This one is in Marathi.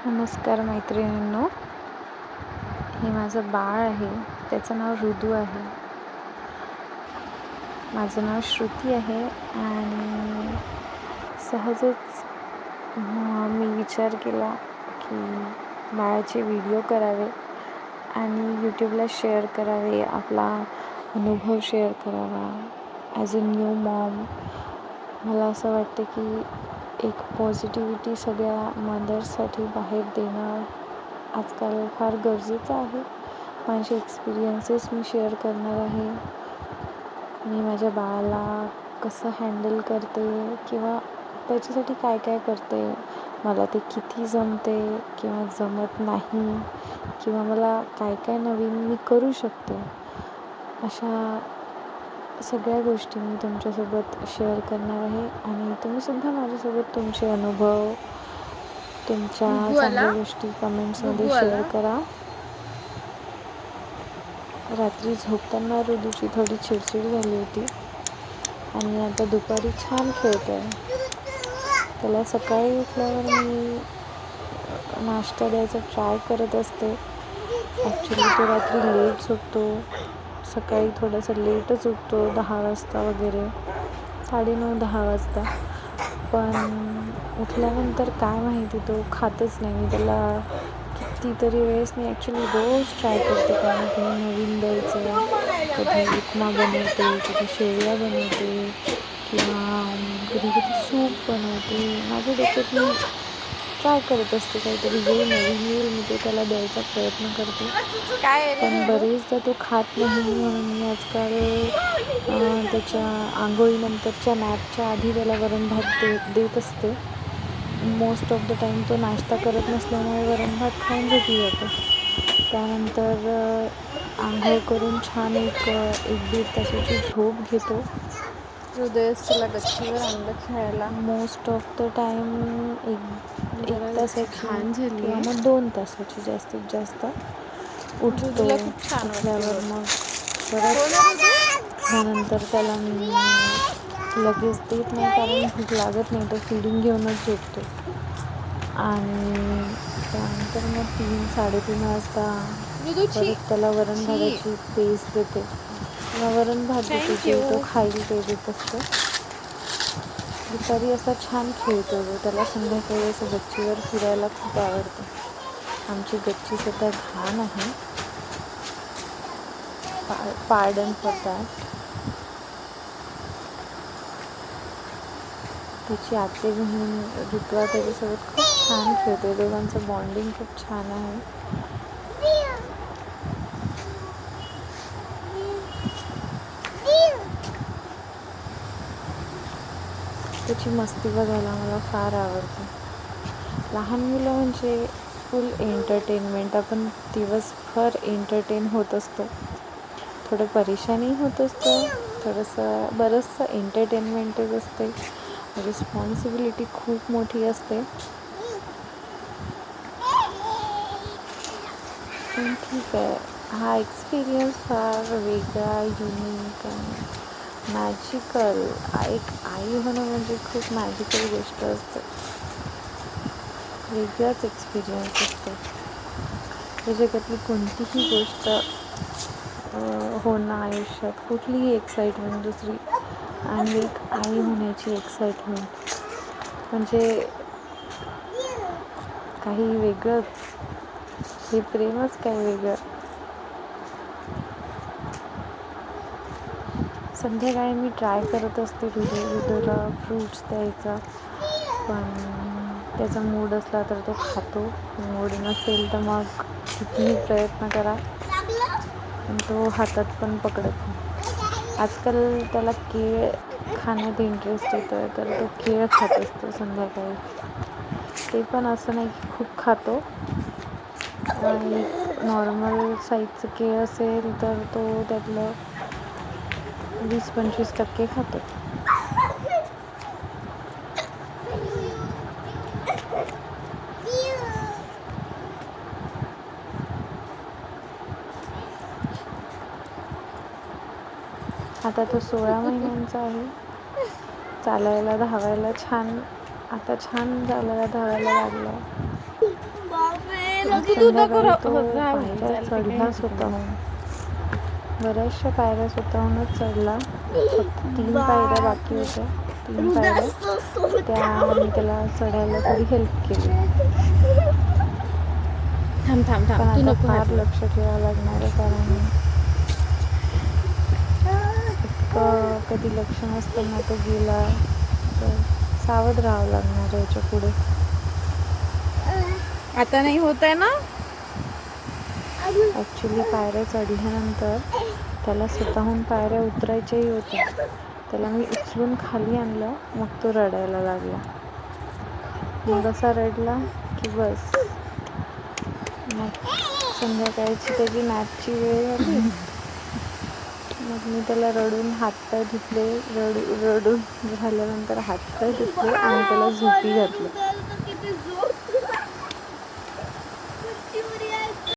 नमस्कार मैत्रिणींनो, हे माझं बाळ आहे. त्याचं नाव ऋतू आहे. माझं नाव श्रुती आहे आणि सहजच मी विचार केला की बाळाचे व्हिडिओ करावे आणि यूट्यूबला शेअर करावे, आपला अनुभव शेअर करावा. ॲज अ न्यू मॉम मला असं वाटतं की एक पॉझिटिव्हिटी सगळ्या मदर्ससाठी बाहेर देणं आजकाल फार गरजेचं आहे. माझे एक्सपिरियन्सेस मी शेअर करणार आहे. मी माझ्या बाळाला कसं हँडल करते किंवा त्याच्यासाठी काय काय करते, मला ते किती जमते किंवा जमत नाही, किंवा मला काय काय नवीन मी करू शकते, अशा सगळ्या गोष्टी मी तुमच्यासोबत शेअर करणार आहे. आणि तुम्हीसुद्धा माझ्यासोबत तुमचे अनुभव, तुमच्या चांगल्या गोष्टी कमेंट्समध्ये शेअर करा. रात्री झोपताना ऋतूची थोडी चिडचिड झाली होती आणि आता दुपारी छान खेळतो आहे. त्याला सकाळी उठल्यावर मी नाश्ता द्यायचा ट्राय करत असते. ॲक्च्युली तो रात्री लेट झोपतो, सकाळी थोडंसं लेटच उठतो, 10 वाजता वगैरे, 9:30-10 वाजता. पण उठल्यानंतर काय माहिती तो खातच नाही. मी त्याला कितीतरी वेळेस मी ॲक्च्युली रोज ट्राय करते काही ना काही नवीन द्यायचं. कधी उपमा बनवते, कधी शेवया बनवते किंवा कधी कधी सूप बनवते. माझ्या डोक्यात मी ट्राय करत असते काहीतरी जे नवीन येईल मी ते त्याला द्यायचा प्रयत्न करते. पण बरेचदा तो खात नाही, म्हणून मी आजकाल त्याच्या आंघोळीनंतरच्या नॅपच्या आधी त्याला वरण भात देत असते. मोस्ट ऑफ द टाईम तो नाश्ता करत नसल्यामुळे वरण भात खाऊन झोपी जातो. त्यानंतर आंघोळ करून छान एक 1-1.5 तासाची झोप घेतो. हृदयच तुला गच्चीवर आणलं खेळायला. मोस्ट ऑफ द टाईम एक तासाची घाण झाली किंवा आहे. मग 2 तासाची जास्तीत जास्त उठतो. ऋतूला खूप छान वाटते उठल्यावर बघ. मग परत त्यानंतर त्याला मी लगेच देत नाही, कारण भूक लागत नाही, तो फीडिंग घेऊनच झोपतो. आणि त्यानंतर मग 3-3:30 वाजता परत त्याला वरण भाताची पेस्ट देते किंवा वरण भात देते, जे तो खाईल ते देत असते. दुपारी असा छान खेळतो तो. त्याला संध्याकाळी असं गच्चीवर फिरायला खूप आवडतं. आमची गच्ची सध्या घाण आहे, पार्डन फॉर दॅट. त्याची आते बहीण ऋतुआ त्याच्यासोबत खूप छान खेळते. दोघांचं बॉन्डिंग खूप छान आहे. त्याची मस्ती बघायला मला फार आवडते. लहान मुलं म्हणजे फुल एंटरटेनमेंट. आपण दिवसभर एंटरटेन होत असतो, थोडं परेशानी होत असतं, बरंचसं एंटरटेनमेंटच असते. रिस्पॉन्सिबिलिटी खूप मोठी असते. पण ठीक आहे, हा एक्सपिरियन्स फार वेगळा, युनिक आणि मॅजिकल. एक आई होणं म्हणजे खूप मॅजिकल गोष्ट असते. वेगळाच एक्सपिरियन्स असतो. या जगातली कोणतीही गोष्ट होणं आयुष्यात, कुठलीही एक्साइटमेंट दुसरी, आणि एक आई होण्याची एक्साइटमेंट म्हणजे काही वेगळंच. हे प्रेमच काही वेगळं. संध्याकाळी मी ट्राय करत असते ऋतूला फ्रूट्स द्यायचा, पण त्याचा मूड असला तर तो खातो, मूड नसेल तर मग कितीही प्रयत्न करा पण तो हातात पण पकडत नाही. आजकाल त्याला केळ खाण्यात इंटरेस्ट येतो आहे, तर तो केळ खात असतो संध्याकाळी. ते पण असं नाही की खूप खातो. एक नॉर्मल साईजचं केळ असेल तर तो त्यातलं 20-25% खातो. आता तो 16 महिन्यांचा आहे. चालायला धावायला छान, आता छान चालायला धावायला लागला. संध्याकाळी तो पायऱ्या चढला स्वतःहून. बऱ्याचशा पायऱ्या स्वतःहूनच चढला. फक्त 3 पायऱ्या बाकी होत्या. 3 पायऱ्या त्या मी त्याला चढायला थोडी हेल्प केली. पण तू आता नको फार हात लावू. लक्ष ठेवावं लागणार आहे, कारण इतकं कधी लक्ष नसताना तो गेला तर सावध राहावं लागणार आहे याच्या पुढे. आता नाही होत आहे ना. ॲक्च्युली पायऱ्या चढल्यानंतर त्याला स्वतःहून पायऱ्या उतरायच्याही होत्या. त्याला मी उचलून खाली आणलं, मग तो रडायला लागला. मग असा रडला की बस. मग संध्याकाळची त्याची नॅपची वेळ झाली. मग मी त्याला रडून हातपाय धुतले. रडून झाल्यानंतर हातपाय धुतले आणि त्याला झोपी घातलं.